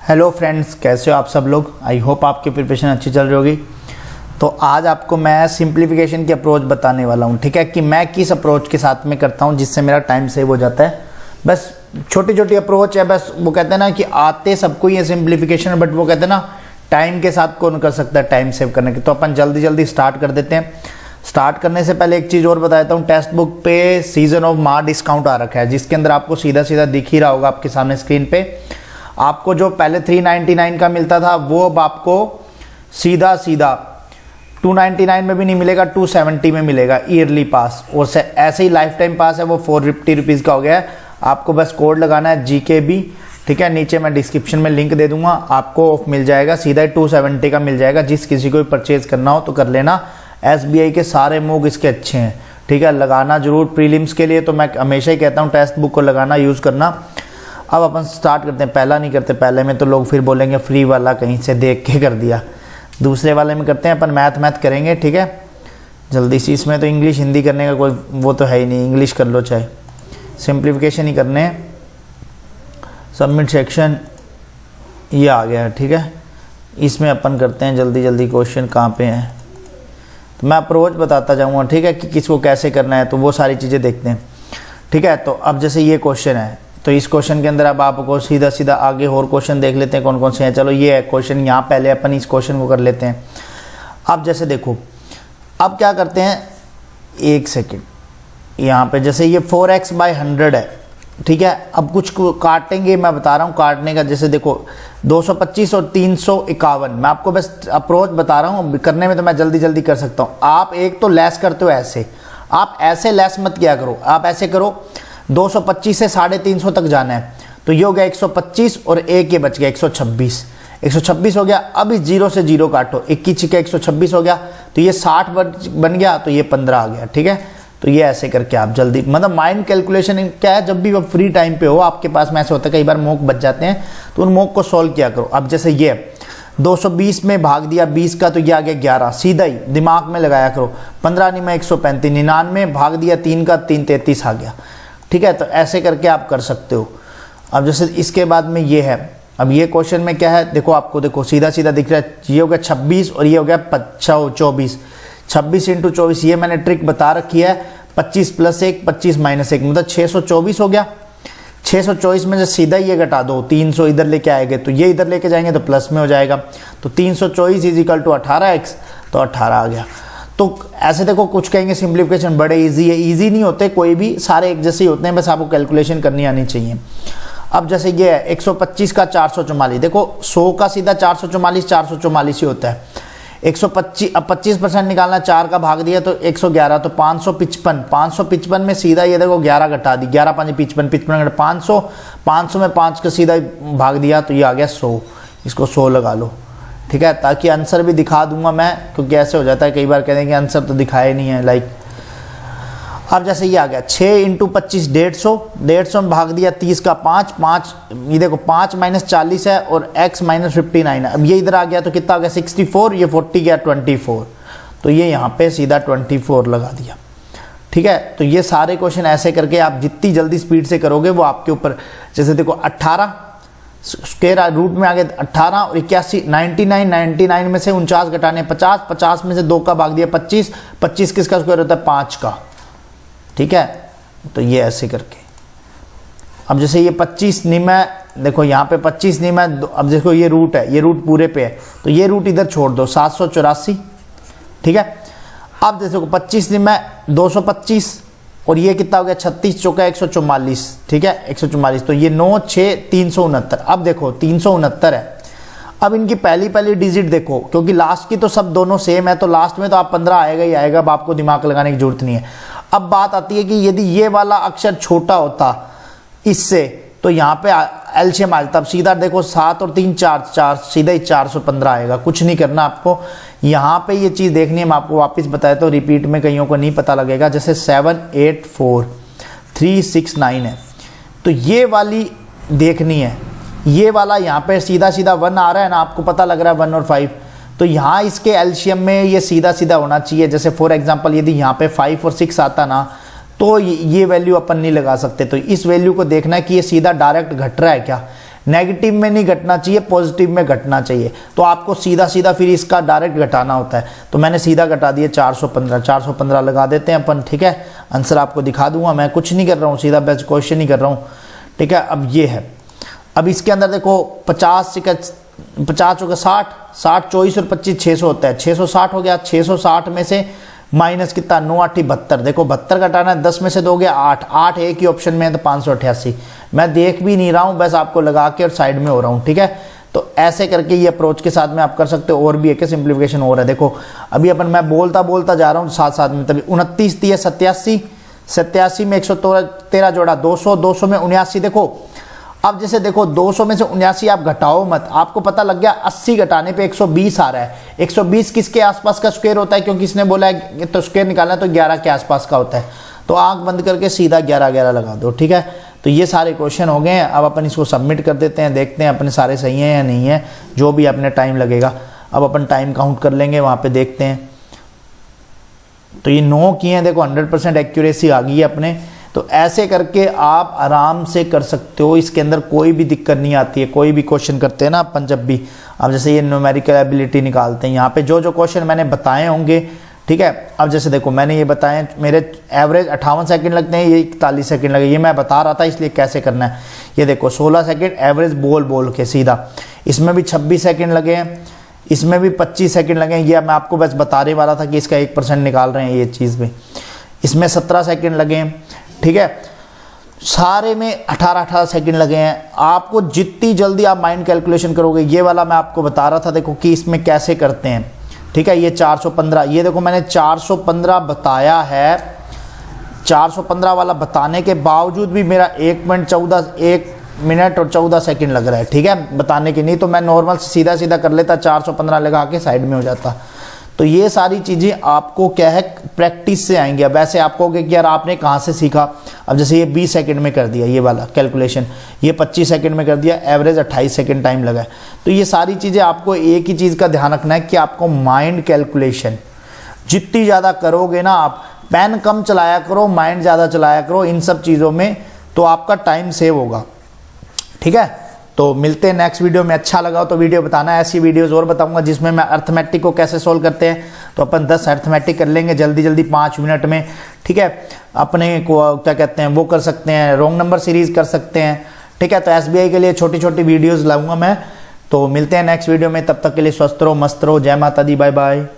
Hello friends, कैसे हो आप सब लोग। आई होप आपकी प्रिपरेशन अच्छी चल रही होगी। तो आज आपको मैं सिंप्लीफिकेशन की अप्रोच बताने वाला हूँ, ठीक है, कि मैं किस अप्रोच के साथ में करता हूँ जिससे मेरा टाइम सेव हो जाता है। बस छोटी छोटी अप्रोच है, बस वो कहते हैं ना कि आते सबको ही है सिंप्लीफिकेशन, बट वो कहते हैं ना टाइम के साथ कौन कर सकता है टाइम सेव करने के। तो अपन जल्दी जल्दी स्टार्ट कर देते हैं। स्टार्ट करने से पहले एक चीज़ और बता देता हूँ, टेक्स्ट बुक पे सीजन ऑफ मार डिस्काउंट आ रखा है, जिसके अंदर आपको सीधा सीधा दिख ही रहा होगा आपके सामने स्क्रीन पे। आपको जो पहले 399 का मिलता था वो अब आपको सीधा सीधा 299 में भी नहीं मिलेगा, 270 में मिलेगा ईयरली पास। और ऐसे ही लाइफ टाइम पास है वो 450 रुपीज़ का हो गया है। आपको बस कोड लगाना है GKB, ठीक है। नीचे मैं डिस्क्रिप्शन में लिंक दे दूंगा, आपको ऑफ मिल जाएगा, सीधा ही 270 का मिल जाएगा। जिस किसी को भी परचेज करना हो तो कर लेना। SBI के सारे मूव इसके अच्छे हैं, ठीक है, लगाना जरूर प्रीलिम्स के लिए। तो मैं हमेशा ही कहता हूँ टेक्स्ट बुक को लगाना, यूज़ करना। अब अपन स्टार्ट करते हैं। पहला नहीं करते, पहले में तो लोग फिर बोलेंगे फ्री वाला कहीं से देख के कर दिया। दूसरे वाले में करते हैं अपन, मैथ करेंगे, ठीक है, जल्दी से। इसमें तो इंग्लिश हिंदी करने का कोई वो तो है ही नहीं, इंग्लिश कर लो, चाहे सिंप्लीफिकेशन ही करने हैं। सबमिट सेक्शन ये आ गया है, ठीक है। इसमें अपन करते हैं जल्दी जल्दी क्वेश्चन कहाँ पे हैं। तो मैं अप्रोच बताता जाऊँगा, ठीक है, कि किसको कैसे करना है, तो वो सारी चीज़ें देखते हैं, ठीक है। तो अब जैसे ये क्वेश्चन है, तो इस क्वेश्चन के अंदर अब आपको सीधा सीधा आगे और क्वेश्चन देख लेते हैं कौन कौन से हैं। चलो ये है क्वेश्चन, यहाँ पहले अपन इस क्वेश्चन को कर लेते हैं। अब जैसे देखो, अब क्या करते हैं, एक सेकेंड, यहाँ पे जैसे ये 4x/100 है, ठीक है। अब कुछ काटेंगे, मैं बता रहा हूँ काटने का। जैसे देखो 225 और 351, मैं आपको बस अप्रोच बता रहा हूँ, करने में तो मैं जल्दी जल्दी कर सकता हूँ। आप एक तो लेस करते हो ऐसे, आप ऐसे लेस मत किया करो, आप ऐसे करो 225 से 350 तक जाना है। तो ये हो गया 125 और एक ये बच गया 126 हो गया। अब इस 0 से 0 काटो, 21 का 126 हो गया, तो ये 60 बन गया, तो ये 15 आ गया, ठीक है। तो ये ऐसे करके आप जल्दी, मतलब माइंड कैलकुलेशन क्या है, जब भी आप फ्री टाइम पे हो आपके पास में ऐसे होता है, कई बार मॉक बच जाते हैं, तो उन मॉक को सॉल्व किया करो। अब जैसे ये 220 में भाग दिया 20 का, तो ये आ गया 11, सीधा ही दिमाग में लगाया करो। 15 नहीं में 135, 99 भाग दिया 3 का, 333 आ गया, ठीक है। तो ऐसे करके आप कर सकते हो। अब जैसे इसके बाद में ये है, अब ये क्वेश्चन में क्या है, देखो आपको, देखो सीधा सीधा दिख रहा है, ये हो गया 26 और ये हो गया 24, 26 × 24, ये मैंने ट्रिक बता रखी है। 25 + 1, 25 - 1, मतलब 624 हो गया। 624 में से सीधा ये घटा दो, 300 इधर लेके आएंगे, तो ये इधर लेके जाएंगे तो प्लस में हो जाएगा। तो 324 = 18x, तो 18 आ गया। तो ऐसे देखो, कुछ कहेंगे सिंप्लीफिकेशन बड़े इजी है, इजी नहीं होते कोई भी, सारे एक जैसे ही होते हैं, बस आपको कैलकुलेशन करनी आनी चाहिए। अब जैसे ये है 125 का 444, देखो 100 का सीधा 444 ही होता है। 125, अब 25% निकालना, 4 का भाग दिया तो 111, तो 555 में सीधा ये देखो 11 घटा दी, 11 × 5 = 55, 55 × 500, 500 में 5 का सीधा भाग दिया, तो ये आ गया 100। इसको 100 लगा लो, ठीक है, ताकि आंसर भी दिखा दूंगा मैं, क्योंकि ऐसे हो जाता है कई बार कहते हैं कि आंसर तो दिखाया नहीं है, लाइक। अब जैसे ये आ गया 6 × 25 150 में भाग दिया 30 का 5, ये देखो 5 - 40 है और x - 59 है। अब ये इधर आ गया तो कितना आ गया 64, ये 40 गया 24, तो ये यहाँ पे सीधा 24 लगा दिया, ठीक है। तो ये सारे क्वेश्चन ऐसे करके आप जितनी जल्दी स्पीड से करोगे वो आपके ऊपर। जैसे देखो 18 स्क्वायर रूट में आ गया 18 और 81, 99 में से 49 घटाने 50 में से 2 का भाग दिया 25 किसका स्क्वायर होता है 5 का, ठीक है। तो ये ऐसे करके, अब जैसे ये 25 नहीं, मैं देखो यहाँ पे 25 नहीं, मैं अब देखो ये रूट है, ये रूट पूरे पे है, तो ये रूट इधर छोड़ दो 784, ठीक है। अब देखो 25 नहीं, मैं 225 और ये कितना हो गया 36 चौका 144, ठीक है, 144, तो ये 9 6 369। अब देखो 369 है। अब इनकी पहली डिजिट देखो, क्योंकि लास्ट की तो सब दोनों सेम है, तो लास्ट में तो आप 15 आएगा ही आएगा, अब आपको दिमाग लगाने की जरूरत नहीं है। अब बात आती है कि यदि ये वाला अक्षर छोटा होता इससे, तो यहाँ पे एलसीएम आ जाता। अब सीधा देखो 7 और 3 4, सीधा ही 415 आएगा। कुछ नहीं करना आपको, यहाँ पे ये चीज़ देखनी है, मैं आपको वापस बताया तो रिपीट में कईयों को नहीं पता लगेगा। जैसे 7 8 4 3 6 9 है, तो ये वाली देखनी है, ये वाला यहाँ पे सीधा 1 आ रहा है ना, आपको पता लग रहा है 1 और 5, तो यहाँ इसके एलसीएम में ये सीधा होना चाहिए। जैसे फॉर एग्जांपल यदि यहाँ पे 5 और 6 आता ना, तो ये वैल्यू अपन नहीं लगा सकते। तो इस वैल्यू को देखना है कि ये सीधा डायरेक्ट घट रहा है क्या, नेगेटिव में नहीं घटना चाहिए, पॉजिटिव में घटना चाहिए। तो आपको सीधा सीधा फिर इसका डायरेक्ट घटाना होता है। तो मैंने सीधा घटा दिया 415, 415 लगा देते हैं अपन, ठीक है। आंसर आपको दिखा दूंगा, मैं कुछ नहीं कर रहा हूँ, सीधा बेस्ट क्वेश्चन ही कर रहा हूँ, ठीक है। अब ये है, अब इसके अंदर देखो 50 का 50 होगा 60, 60 24 और 25 600 होता है, 660 हो गया। 660 में से माइनस कितना, 9 8 72, देखो 72 घटाना है, 10 में से दोगे 8, 8 एक ही ऑप्शन में है तो 588। मैं देख भी नहीं रहा हूँ, बस आपको लगा के और साइड में हो रहा हूँ, ठीक है। तो ऐसे करके ये अप्रोच के साथ में आप कर सकते हो। और भी एक सिंप्लीफिकेशन और है, देखो अभी अपन मैं बोलता जा रहा हूँ साथ साथ में, तभी 29 दिए 87, 87 में 113 जोड़ा 200, 200 में 79। देखो अब जैसे देखो 200 में से 79 आप घटाओ मत, आपको पता लग गया 80 घटाने पे 120 आ रहा है। 120 किसके आसपास का स्क्वायर होता है, क्योंकि इसने बोला है तो स्क्वायर निकालना है तो 11 के आसपास का होता है। तो आंख बंद करके सीधा 11 11 लगा दो, ठीक है। तो ये सारे क्वेश्चन हो गए हैं। अब अपन इसको सबमिट कर देते हैं, देखते हैं अपने सारे सही हैं या नहीं है, जो भी अपने टाइम लगेगा। अब अपन टाइम काउंट कर लेंगे, वहाँ पे देखते हैं। तो ये 9 किए हैं, देखो 100% एक्यूरेसी आ गई है अपने। तो ऐसे करके आप आराम से कर सकते हो, इसके अंदर कोई भी दिक्कत नहीं आती है। कोई भी क्वेश्चन करते हैं ना अपन जब भी, अब जैसे ये न्यूमेरिकल एबिलिटी निकालते हैं, यहाँ पे जो जो क्वेश्चन मैंने बताए होंगे, ठीक है। अब जैसे देखो मैंने ये बताए, मेरे एवरेज 58 सेकंड लगते हैं, ये 41 सेकंड लगे, ये मैं बता रहा था इसलिए कैसे करना है। ये देखो 16 सेकंड एवरेज बोल के सीधा, इसमें भी 26 सेकंड लगे हैं, इसमें भी 25 सेकंड लगे हैं। ये मैं आपको बस बताने वाला था कि इसका 1% निकाल रहे हैं ये चीज़ में। इसमें 17 सेकंड लगे हैं, ठीक है। सारे में 18 सेकंड लगे हैं। आपको जितनी जल्दी आप माइंड कैलकुलेशन करोगे, ये वाला मैं आपको बता रहा था देखो कि इसमें कैसे करते हैं, ठीक है। ये 415, ये देखो मैंने 415 बताया है। 415 वाला बताने के बावजूद भी मेरा 1 मिनट और 14 सेकंड लग रहा है, ठीक है, बताने के। नहीं तो मैं नॉर्मल सीधा सीधा कर लेता, 415 लगा के साइड में हो जाता। तो ये सारी चीज़ें आपको क्या है, प्रैक्टिस से आएंगी। अब ऐसे आप कहोगे कि यार आपने कहाँ से सीखा। अब जैसे ये 20 सेकंड में कर दिया ये वाला कैलकुलेशन, ये 25 सेकंड में कर दिया, एवरेज 28 सेकंड टाइम लगा है। तो ये सारी चीज़ें आपको एक ही चीज़ का ध्यान रखना है कि आपको माइंड कैलकुलेशन जितनी ज़्यादा करोगे ना, आप पेन कम चलाया करो, माइंड ज़्यादा चलाया करो इन सब चीज़ों में, तो आपका टाइम सेव होगा, ठीक है। तो मिलते हैं नेक्स्ट वीडियो में। अच्छा लगा तो वीडियो बताना, ऐसी वीडियोस और बताऊंगा जिसमें मैं अर्थमेटिक को कैसे सोल्व करते हैं। तो अपन 10 अर्थमेटिक कर लेंगे जल्दी 5 मिनट में, ठीक है। अपने को क्या कहते हैं वो कर सकते हैं, रॉन्ग नंबर सीरीज कर सकते हैं, ठीक है। तो SBI के लिए छोटी छोटी वीडियोज़ लाऊंगा मैं। तो मिलते हैं नेक्स्ट वीडियो में, तब तक के लिए स्वस्थ रहो, मस्त रहो, जय माता दी, बाय बाय।